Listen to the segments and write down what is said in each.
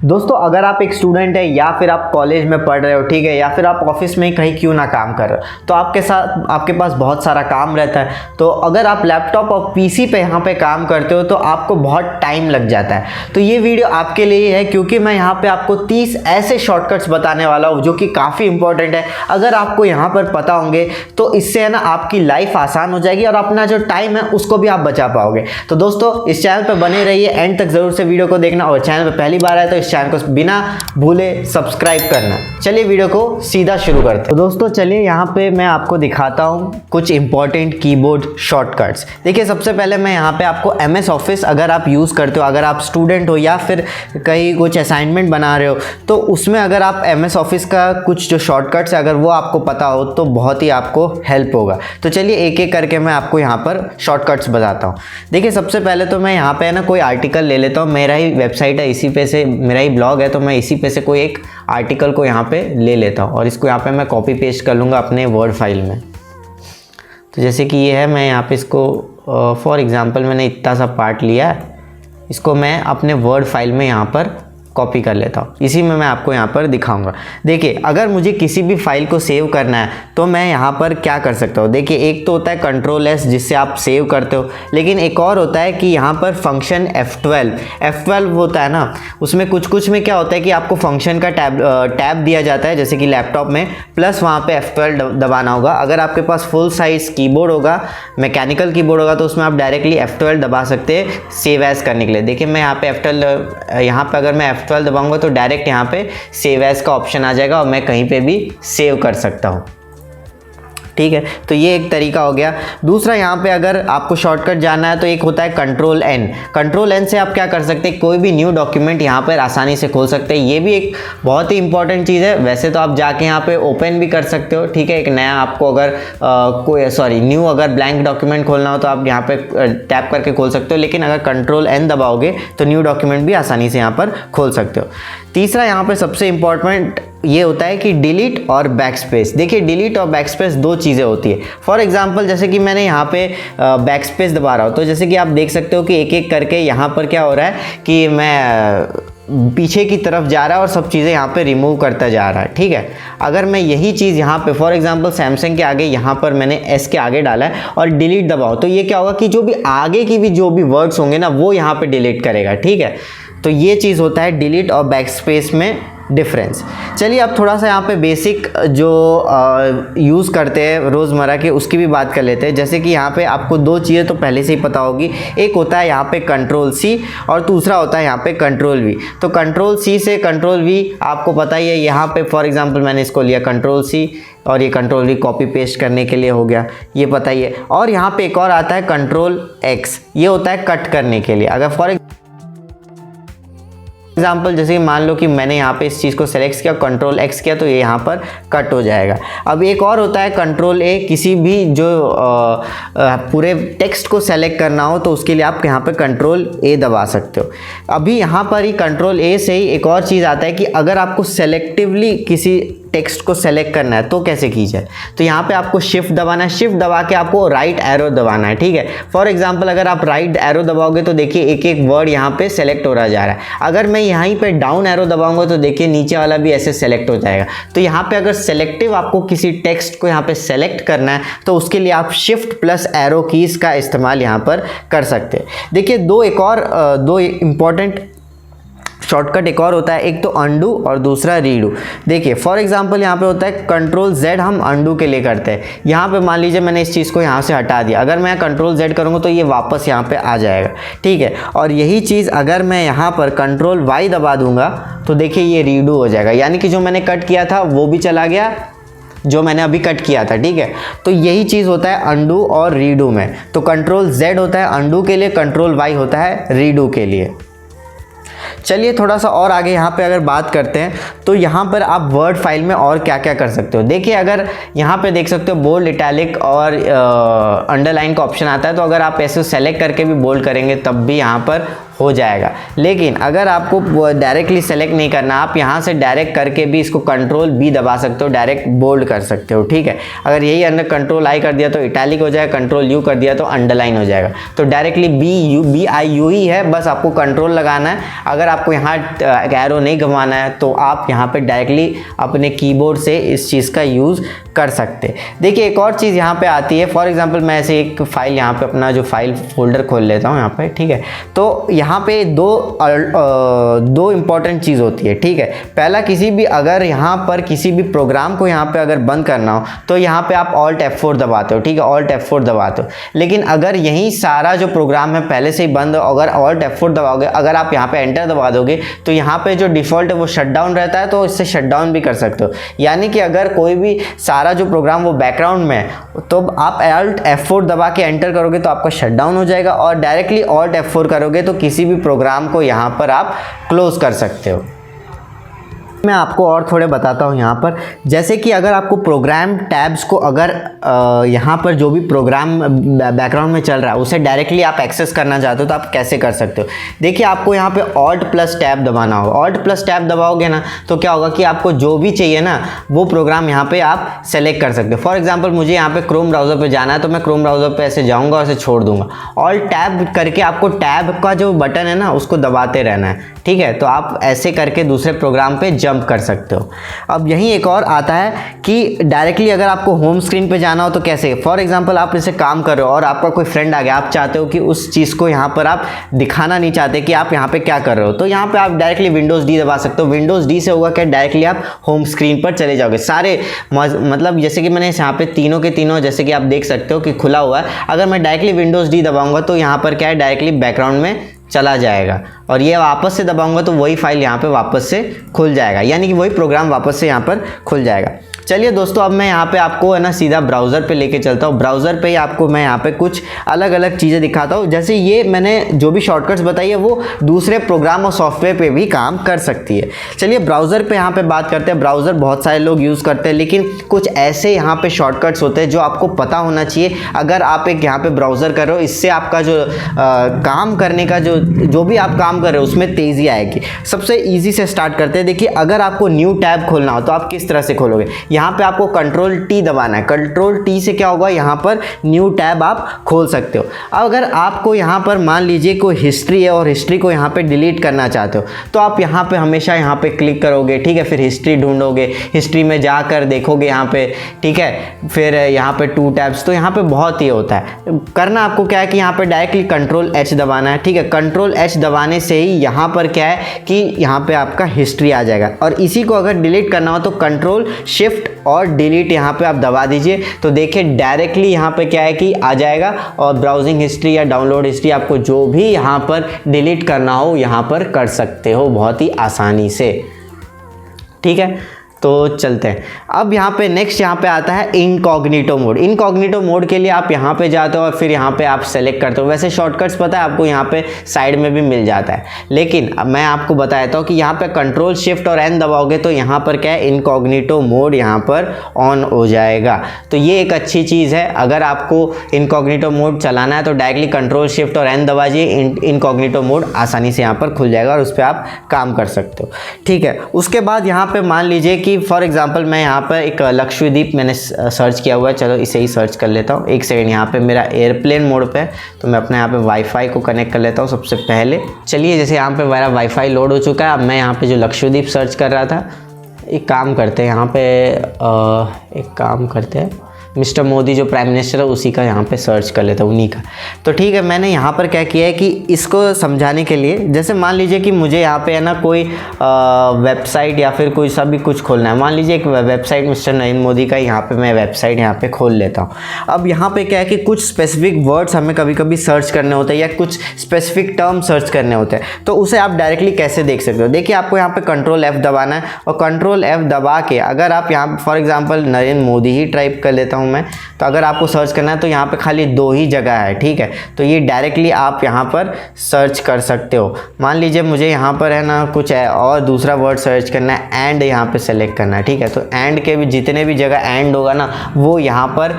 दोस्तों अगर आप एक स्टूडेंट है या फिर आप कॉलेज में पढ़ रहे हो, ठीक है, या फिर आप ऑफिस में कहीं क्यों ना काम कर रहे हो, तो आपके पास बहुत सारा काम रहता है। तो अगर आप लैपटॉप और पीसी पे यहाँ पे काम करते हो तो आपको बहुत टाइम लग जाता है। तो ये वीडियो आपके लिए है, क्योंकि मैं यहाँ पे आपको 30 ऐसे शॉर्टकट्स बताने वाला हूँ जो कि काफ़ी इंपॉर्टेंट है। अगर आपको यहाँ पर पता होंगे तो इससे है ना आपकी लाइफ आसान हो जाएगी और अपना जो टाइम है उसको भी आप बचा पाओगे। तो दोस्तों इस चैनल पर बने रहिए, एंड तक जरूर से वीडियो को देखना, और चैनल पर पहली बार आए तो इस चैनल को बिना भूले सब्सक्राइब करना। चलिए वीडियो को सीधा शुरू करते हैं। तो दोस्तों चलिए यहाँ पे मैं आपको दिखाता हूँ कुछ इंपॉर्टेंट कीबोर्ड शॉर्टकट्स। देखिए सबसे पहले मैं यहाँ पे आपको MS ऑफिस अगर आप यूज़ करते हो, अगर आप स्टूडेंट हो या फिर कहीं कुछ असाइनमेंट बना रहे हो, तो उसमें अगर आप MS ऑफिस का कुछ जो शॉर्टकट्स है अगर वो आपको पता हो तो बहुत ही आपको हेल्प होगा। तो चलिए एक एक करके मैं आपको यहाँ पर शॉर्टकट्स बताता हूँ। देखिए सबसे पहले तो मैं यहाँ पे ना कोई आर्टिकल ले लेता हूँ, मेरा ही वेबसाइट है, इसी पे से मेरा ही ब्लॉग है, तो मैं इसी पे से कोई एक आर्टिकल को यहाँ पे ले लेता हूँ और इसको यहाँ पे मैं कॉपी पेस्ट कर लूँगा अपने वर्ड फाइल में। तो जैसे कि ये है, मैं यहाँ पे इसको फॉर एग्जांपल मैंने इतना सा पार्ट लिया है, इसको मैं अपने वर्ड फाइल में यहाँ पर कॉपी कर लेता हूँ। इसी में मैं आपको यहाँ पर दिखाऊंगा। देखिए अगर मुझे किसी भी फाइल को सेव करना है तो मैं यहाँ पर क्या कर सकता हूँ। देखिए एक तो होता है Ctrl+S जिससे आप सेव करते हो, लेकिन एक और होता है कि यहाँ पर फंक्शन F12 होता है ना, उसमें कुछ में क्या होता है कि आपको फंक्शन का टैब दिया जाता है, जैसे कि लैपटॉप में, प्लस वहाँ पे F12 दबाना होगा। अगर आपके पास फुल साइज कीबोर्ड होगा, मैकेनिकल कीबोर्ड होगा, तो उसमें आप डायरेक्टली F12 दबा सकते हैं सेव एज करने के लिए। देखिए मैं यहाँ पे F12 यहाँ पे अगर मैं F12 दबाऊंगा तो डायरेक्ट यहाँ पे सेव एज का ऑप्शन आ जाएगा और मैं कहीं पे भी सेव कर सकता हूँ। ठीक है, तो ये एक तरीका हो गया। दूसरा यहाँ पे अगर आपको शॉर्टकट जाना है तो एक होता है Ctrl+N से आप क्या कर सकते हैं, कोई भी न्यू डॉक्यूमेंट यहाँ पर आसानी से खोल सकते हैं। ये भी एक बहुत ही इंपॉर्टेंट चीज़ है। वैसे तो आप जाके यहाँ पे ओपन भी कर सकते हो, ठीक है, एक नया आपको अगर न्यू अगर ब्लैंक डॉक्यूमेंट खोलना हो तो आप यहाँ पे टैप करके खोल सकते हो, लेकिन अगर Ctrl+N दबाओगे तो न्यू डॉक्यूमेंट भी आसानी से यहाँ पर खोल सकते हो। तीसरा यहाँ पे सबसे इंपॉर्टेंट ये होता है कि डिलीट और बैकस्पेस। देखिए डिलीट और बैकस्पेस दो चीज़ें होती है। फॉर एग्जांपल जैसे कि मैंने यहाँ पे बैकस्पेस दबा रहा हूँ, तो जैसे कि आप देख सकते हो कि एक एक करके यहाँ पर क्या हो रहा है कि मैं पीछे की तरफ जा रहा है और सब चीज़ें यहाँ पे रिमूव करता जा रहा है। ठीक है, अगर मैं यही चीज़ यहाँ पे फॉर एग्जांपल सैमसंग के आगे यहाँ पर मैंने S के आगे डाला है और डिलीट दबाओ, तो ये क्या होगा कि जो भी आगे की भी जो भी वर्ड्स होंगे ना वो यहाँ पे डिलीट करेगा। ठीक है, तो ये चीज़ होता है डिलीट और बैकस्पेस में डिफरेंस। चलिए अब थोड़ा सा यहाँ पे बेसिक जो यूज़ करते हैं रोज़मर्रा के उसकी भी बात कर लेते हैं। जैसे कि यहाँ पे आपको दो चीज़ें तो पहले से ही पता होगी, एक होता है यहाँ पे Ctrl+C और दूसरा होता है यहाँ पे Ctrl+V। तो Ctrl+C से Ctrl+V आपको पता ही है। यहाँ पे फॉर एग्जांपल मैंने इसको लिया Ctrl+C और ये Ctrl+V कॉपी पेस्ट करने के लिए हो गया, ये पता ही है। और यहाँ पे एक और आता है Ctrl+X, ये होता है कट करने के लिए। अगर फॉर एग्जाम्पल जैसे कि मान लो कि मैंने यहाँ पे इस चीज़ को सेलेक्ट किया, Ctrl+X किया, तो ये यहाँ पर कट हो जाएगा। अब एक और होता है Ctrl+A, किसी भी जो पूरे टेक्स्ट को सेलेक्ट करना हो तो उसके लिए आप यहाँ पे Ctrl+A दबा सकते हो। अभी यहाँ पर ही Ctrl+A से ही एक और चीज़ आता है कि अगर आपको सेलेक्टिवली किसी टेक्स्ट को सेलेक्ट करना है तो कैसे की जाए। तो यहाँ पे आपको शिफ्ट दबाना है, शिफ्ट दबा के आपको राइट एरो दबाना है। ठीक है, फॉर एग्जांपल अगर आप राइट एरो दबाओगे तो देखिए एक एक वर्ड यहाँ पे सेलेक्ट हो रहा जा रहा है। अगर मैं यहीं पे डाउन एरो दबाऊंगा तो देखिए नीचे वाला भी ऐसे सेलेक्ट हो जाएगा। तो यहाँ पे अगर सेलेक्टिव आपको किसी टेक्स्ट को यहाँ पे सेलेक्ट करना है तो उसके लिए आप शिफ्ट प्लस एरो कीज का इस्तेमाल यहाँ पर कर सकते हैं। देखिए दो इंपॉर्टेंट शॉर्टकट एक और होता है, एक तो अंडू और दूसरा रीडू। देखिए फॉर एग्जांपल यहाँ पे होता है Ctrl+Z हम अंडू के लिए करते हैं। यहाँ पे मान लीजिए मैंने इस चीज़ को यहाँ से हटा दिया, अगर मैं Ctrl+Z करूँगा तो ये वापस यहाँ पे आ जाएगा। ठीक है, और यही चीज़ अगर मैं यहाँ पर Ctrl+Y दबा दूंगा तो देखिए ये रीडू हो जाएगा, यानी कि जो मैंने कट किया था वो भी चला गया जो मैंने अभी कट किया था। ठीक है, तो यही चीज़ होता है अंडू और रीडू में। तो Ctrl+Z होता है अंडू के लिए, Ctrl+Y होता है रीडू के लिए। चलिए थोड़ा सा और आगे यहाँ पे अगर बात करते हैं तो यहाँ पर आप वर्ड फाइल में और क्या क्या कर सकते हो। देखिए अगर यहाँ पे देख सकते हो बोल्ड, इटैलिक और अंडरलाइन का ऑप्शन आता है, तो अगर आप ऐसे सेलेक्ट करके भी बोल्ड करेंगे तब भी यहाँ पर हो जाएगा। लेकिन अगर आपको डायरेक्टली सेलेक्ट नहीं करना, आप यहाँ से डायरेक्ट करके भी इसको कंट्रोल बी दबा सकते हो, डायरेक्ट बोल्ड कर सकते हो, ठीक है। अगर यही अंदर कंट्रोल आई कर दिया तो इटैलिक हो जाएगा, कंट्रोल यू कर दिया तो अंडरलाइन हो जाएगा। तो डायरेक्टली बी आई यू ही है, बस आपको कंट्रोल लगाना है। अगर आपको यहाँ एरो नहीं घुमाना है तो आप यहाँ पे डायरेक्टली अपने कीबोर्ड से इस चीज़ का यूज़ कर सकते। देखिए एक और चीज़ यहाँ पे आती है, फॉर एग्जांपल मैं ऐसे एक फाइल यहाँ पे अपना जो फाइल फोल्डर खोल लेता हूँ यहाँ पे, ठीक है। तो यहाँ पे दो इंपॉर्टेंट चीज़ होती है, ठीक है। पहला, किसी भी अगर यहाँ पर किसी भी प्रोग्राम को यहाँ पे अगर बंद करना हो तो यहाँ पे आप Alt F4 दबाते हो, ठीक है, Alt F4 दबाते हो। लेकिन अगर यही सारा जो प्रोग्राम है पहले से ही बंद हो, अगर Alt F4 दबाओगे, अगर आप यहाँ पे एंटर दबा दोगे तो यहाँ पे जो डिफ़ॉल्ट है वो शट डाउन रहता है, तो इससे शट डाउन भी कर सकते हो। यानी कि अगर कोई भी सारा जो प्रोग्राम वो बैकग्राउंड में है तो आप Alt F4 दबा के एंटर करोगे तो आपका शट डाउन हो जाएगा, और डायरेक्टली Alt F4 करोगे तो किसी भी प्रोग्राम को यहाँ पर आप क्लोज कर सकते हो। मैं आपको और थोड़े बताता हूँ यहाँ पर, जैसे कि अगर आपको प्रोग्राम टैब्स को अगर यहाँ पर जो भी प्रोग्राम बैकग्राउंड में चल रहा है उसे डायरेक्टली आप एक्सेस करना चाहते हो तो आप कैसे कर सकते हो। देखिए आपको यहाँ पे Alt+Tab दबाना होगा। Alt+Tab दबाओगे ना तो क्या होगा कि आपको जो भी चाहिए ना वो प्रोग्राम यहाँ पे आप सेलेक्ट कर सकते हो। फॉर एग्जाम्पल मुझे यहाँ पे क्रोम ब्राउज़र पे जाना है तो मैं क्रोम ब्राउज़र पे ऐसे जाऊँगा और ऐसे छोड़ दूंगा। Alt+Tab करके आपको टैब का जो बटन है ना उसको दबाते रहना है, ठीक है। तो आप ऐसे करके दूसरे प्रोग्राम पे जंप कर सकते हो। अब यहीं एक और आता है कि डायरेक्टली अगर आपको होम स्क्रीन पे जाना हो तो कैसे। फॉर एग्जांपल आप इसे काम कर रहे हो और आपका कोई फ्रेंड आ गया, आप चाहते हो कि उस चीज़ को यहाँ पर आप दिखाना नहीं चाहते कि आप यहाँ पे क्या कर रहे हो, तो यहाँ पे आप डायरेक्टली विंडोज़ डी दबा सकते हो। विंडोज़ डी से होगा क्या, डायरेक्टली आप होम स्क्रीन पर चले जाओगे। सारे मतलब जैसे कि मैंने यहाँ पे तीनों के तीनों जैसे कि आप देख सकते हो कि खुला हुआ है। अगर मैं डायरेक्टली विंडोज़ डी दबाऊंगा तो यहाँ पर क्या है, डायरेक्टली बैकग्राउंड में चला जाएगा, और ये वापस से दबाऊंगा तो वही फाइल यहाँ पे वापस से खुल जाएगा, यानी कि वही प्रोग्राम वापस से यहाँ पर खुल जाएगा। चलिए दोस्तों, अब मैं यहाँ पे आपको है ना सीधा ब्राउज़र पे लेके चलता हूँ। ब्राउज़र पे ही आपको मैं यहाँ पे कुछ अलग अलग चीज़ें दिखाता हूँ। जैसे ये मैंने जो भी शॉर्टकट्स बताई है वो दूसरे प्रोग्राम और सॉफ्टवेयर पे भी काम कर सकती है। चलिए ब्राउज़र पे यहाँ पे बात करते हैं। ब्राउज़र बहुत सारे लोग यूज़ करते हैं, लेकिन कुछ ऐसे यहाँ पे शॉर्टकट्स होते हैं जो आपको पता होना चाहिए। अगर आप एक यहाँ पे ब्राउज़र कर रहे हो, इससे आपका जो काम करने का जो भी आप काम कर रहे हो उसमें तेज़ी आएगी। सबसे ईजी से स्टार्ट करते हैं। देखिए अगर आपको न्यू टैब खोलना हो तो आप किस तरह से खोलोगे। यहाँ पे आपको कंट्रोल टी दबाना है। कंट्रोल टी से क्या होगा, यहाँ पर न्यू टैब आप खोल सकते हो। अगर आपको यहाँ पर मान लीजिए कोई हिस्ट्री है और हिस्ट्री को यहाँ पे डिलीट करना चाहते हो तो आप यहाँ पे हमेशा यहाँ पे क्लिक करोगे, ठीक है। फिर हिस्ट्री ढूंढोगे, हिस्ट्री में जाकर देखोगे यहाँ पे, ठीक है। फिर यहाँ पे 2 टैब्स, तो यहाँ पे बहुत ही होता है। करना आपको क्या है कि यहाँ पे डायरेक्टली कंट्रोल एच दबाना है, ठीक है। कंट्रोल एच दबाने से ही यहाँ पर क्या है कि यहाँ पे आपका हिस्ट्री आ जाएगा। और इसी को अगर डिलीट करना हो तो कंट्रोल शिफ्ट और डिलीट यहाँ पे आप दबा दीजिए, तो देखिए डायरेक्टली यहाँ पे क्या है कि आ जाएगा, और ब्राउजिंग हिस्ट्री या डाउनलोड हिस्ट्री आपको जो भी यहाँ पर डिलीट करना हो यहाँ पर कर सकते हो बहुत ही आसानी से, ठीक है। तो चलते हैं अब यहाँ पे नेक्स्ट यहाँ पे आता है इनकॉग्निटो मोड। इनकॉग्निटो मोड के लिए आप यहाँ पे जाते हो और फिर यहाँ पे आप सेलेक्ट करते हो। वैसे शॉर्टकट्स पता है आपको यहाँ पे साइड में भी मिल जाता है, लेकिन अब मैं आपको बताता हूँ कि यहाँ पे कंट्रोल शिफ्ट और एन दबाओगे तो यहाँ पर क्या है, इनकॉग्निटो मोड यहाँ पर ऑन हो जाएगा। तो ये एक अच्छी चीज़ है। अगर आपको इनकॉग्निटो मोड चलाना है तो डायरेक्टली कंट्रोल शिफ्ट और एन दबाइए, इनकॉग्निटो मोड आसानी से यहाँ पर खुल जाएगा और उस पर आप काम कर सकते हो, ठीक है। उसके बाद यहाँ पे मान लीजिए कि फॉर एग्जांपल मैं यहाँ पर एक लक्षद्वीप मैंने सर्च किया हुआ है, चलो इसे ही सर्च कर लेता हूँ। एक सेकंड, यहाँ पे मेरा एयरप्लेन मोड पे है तो मैं अपने यहाँ पे वाईफाई को कनेक्ट कर लेता हूँ सबसे पहले। चलिए जैसे यहाँ पे मेरा वाईफाई लोड हो चुका है, अब मैं यहाँ पे जो लक्षद्वीप सर्च कर रहा था, एक काम करते हैं यहाँ पे मिस्टर मोदी जो प्राइम मिनिस्टर है उसी का यहाँ पे सर्च कर लेता हूँ, उन्हीं का। तो ठीक है, मैंने यहाँ पर क्या किया है कि इसको समझाने के लिए, जैसे मान लीजिए कि मुझे यहाँ पे है ना कोई वेबसाइट या फिर कोई सा भी कुछ खोलना है। मान लीजिए एक वेबसाइट मिस्टर नरेंद्र मोदी का, यहाँ पे मैं वेबसाइट यहाँ पे खोल लेता हूँ। अब यहाँ पे क्या है कि कुछ स्पेसिफिक वर्ड्स हमें कभी कभी सर्च करने होते हैं या कुछ स्पेसिफिक टर्म सर्च करने होते हैं, तो उसे आप डायरेक्टली कैसे देख सकते हो। देखिए आपको यहाँ पे कंट्रोल F दबाना है, और कंट्रोल F दबा के अगर आप यहाँ for example Narendra Modi he type कर लेता हूँ हूँ मैं। तो अगर आपको सर्च करना है तो यहाँ पे खाली 2 ही जगह है, ठीक है। तो ये डायरेक्टली आप यहाँ पर सर्च कर सकते हो। मान लीजिए मुझे यहाँ पर है ना कुछ है और दूसरा वर्ड सर्च करना है, एंड यहाँ पे सेलेक्ट करना है, ठीक है। तो एंड के भी जितने भी जगह एंड होगा ना वो यहाँ पर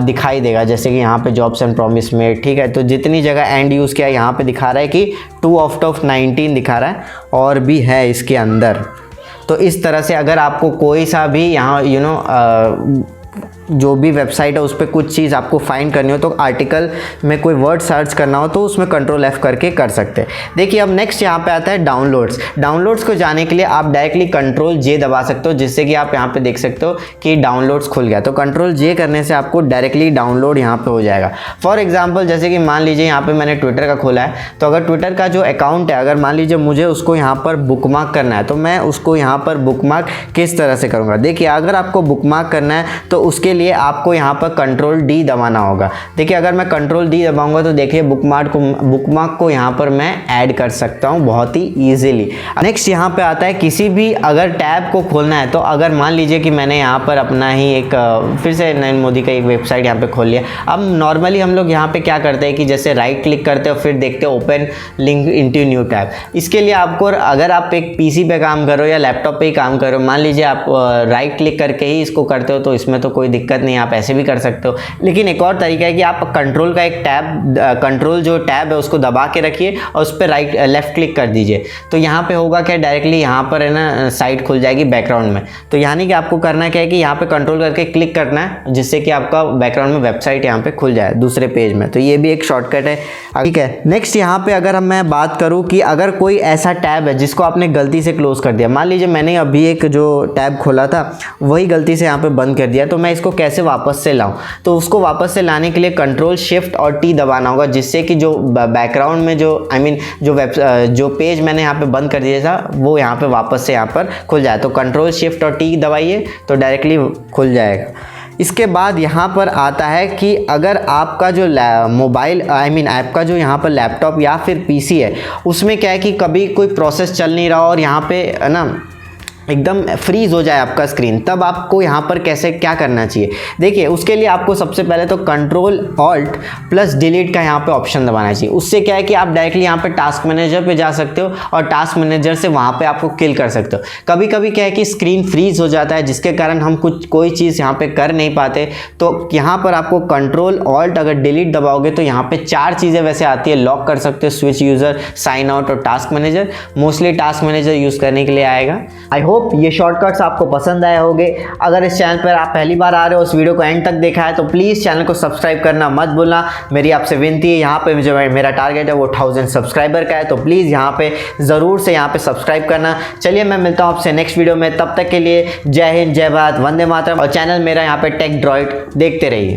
दिखाई देगा, जैसे कि यहाँ पे जॉब्स एंड प्रॉमिस मेड, ठीक है। तो जितनी जगह एंड यूज़ किया यहाँ पे दिखा रहा है कि 2 आउट ऑफ 19 दिखा रहा है, और भी है इसके अंदर। तो इस तरह से अगर आपको कोई सा भी यहाँ जो भी वेबसाइट है उस पर कुछ चीज़ आपको फाइंड करनी हो, तो आर्टिकल में कोई वर्ड सर्च करना हो तो उसमें कंट्रोल F करके कर सकते हैं। देखिए अब नेक्स्ट यहाँ पे आता है डाउनलोड्स। डाउनलोड्स को जाने के लिए आप डायरेक्टली कंट्रोल J दबा सकते हो, जिससे कि आप यहाँ पे देख सकते हो कि डाउनलोड्स खुल गया। तो कंट्रोल J करने से आपको डायरेक्टली डाउनलोड यहाँ पे हो जाएगा। फॉर एग्जाम्पल जैसे कि मान लीजिए यहाँ पे मैंने ट्विटर का खोला है, तो अगर ट्विटर का जो अकाउंट है, अगर मान लीजिए मुझे उसको यहाँ पर बुकमार्क करना है, तो मैं उसको यहाँ पर बुकमार्क किस तरह से करूँगा। देखिए अगर आपको बुकमार्क करना है तो उसके लिए आपको यहाँ पर कंट्रोल D दबाना होगा। देखिए अगर मैं कंट्रोल D दबाऊंगा तो देखिए बुकमार्क को यहाँ पर मैं ऐड कर सकता हूँ बहुत ही ईजिली। नेक्स्ट यहाँ पे आता है किसी भी अगर टैब को खोलना है, तो अगर मान लीजिए कि मैंने यहाँ पर अपना ही एक फिर से नरेंद्र मोदी का एक वेबसाइट यहाँ पे खोल लिया। अब नॉर्मली हम लोग यहाँ पे क्या करते हैं कि जैसे राइट क्लिक करते हो फिर देखते हो open link into new tab. इसके लिए आपको अगर आप एक पीसी पे काम करो या लैपटॉप पे ही काम करो, मान लीजिए आप राइट क्लिक करके ही इसको करते हो तो इसमें तो कोई दिक्कत नहीं, आप ऐसे भी कर सकते हो। लेकिन एक और तरीका है कि आप कंट्रोल का एक टैब, कंट्रोल जो टैब है उसको दबा के रखिए और उस पर लेफ्ट क्लिक कर दीजिए। तो यहाँ पे होगा क्या, डायरेक्टली यहाँ पर है ना साइट खुल जाएगी बैकग्राउंड में। तो यानी कि आपको करना क्या है कि यहाँ पे कंट्रोल करके क्लिक करना है, जिससे कि आपका बैकग्राउंड में वेबसाइट यहाँ पे खुल जाए दूसरे पेज में। तो ये भी एक शॉर्टकट है, ठीक है। नेक्स्ट यहाँ पे अगर मैं बात करूँ कि अगर कोई ऐसा टैब है जिसको आपने गलती से क्लोज कर दिया, मान लीजिए मैंने अभी एक जो टैब खोला था वही गलती से यहाँ पे बंद कर दिया, तो मैं इसको कैसे वापस से लाऊं। तो उसको वापस से लाने के लिए कंट्रोल शिफ्ट और T दबाना होगा, जिससे कि जो बैकग्राउंड में जो जो पेज मैंने यहाँ पे बंद कर दिया था वो यहाँ पे वापस से यहाँ पर खुल जाए। तो कंट्रोल शिफ्ट और T दबाइए तो डायरेक्टली खुल जाएगा। इसके बाद यहाँ पर आता है कि अगर आपका जो मोबाइल ऐप का जो यहाँ पर लैपटॉप या फिर पीसी है उसमें क्या है कि कभी कोई प्रोसेस चल नहीं रहा और यहाँ पे है ना एकदम फ्रीज हो जाए आपका स्क्रीन, तब आपको यहाँ पर कैसे क्या करना चाहिए। देखिए उसके लिए आपको सबसे पहले तो कंट्रोल ऑल्ट प्लस डिलीट का यहाँ पे ऑप्शन दबाना चाहिए। उससे क्या है कि आप डायरेक्टली यहाँ पे टास्क मैनेजर पे जा सकते हो और टास्क मैनेजर से वहाँ पे आपको किल कर सकते हो। कभी कभी क्या है कि स्क्रीन फ्रीज हो जाता है जिसके कारण हम कोई चीज़ यहाँ पे कर नहीं पाते। तो यहाँ पर आपको कंट्रोल ऑल्ट अगर डिलीट दबाओगे तो यहाँ पे 4 चीज़ें वैसे आती है, लॉक कर सकते हो, स्विच यूज़र, साइन आउट और task manager. Mostly task manager use करने के लिए आएगा। आई होप ये शॉर्टकट्स आपको पसंद आए होंगे। अगर इस चैनल पर आप पहली बार आ रहे हो, इस वीडियो को एंड तक देखा है तो प्लीज़ चैनल को सब्सक्राइब करना मत भूलना। मेरी आपसे विनती है, यहाँ पे जो मेरा टारगेट है वो 1000 सब्सक्राइबर का है, तो प्लीज़ यहाँ पे ज़रूर से यहाँ पे सब्सक्राइब करना। चलिए मैं मिलता हूँ आपसे नेक्स्ट वीडियो में, तब तक के लिए जय हिंद, जय भारत, वंदे मातरम। और चैनल मेरा यहाँ पे टेक ड्रॉइड देखते रहिए।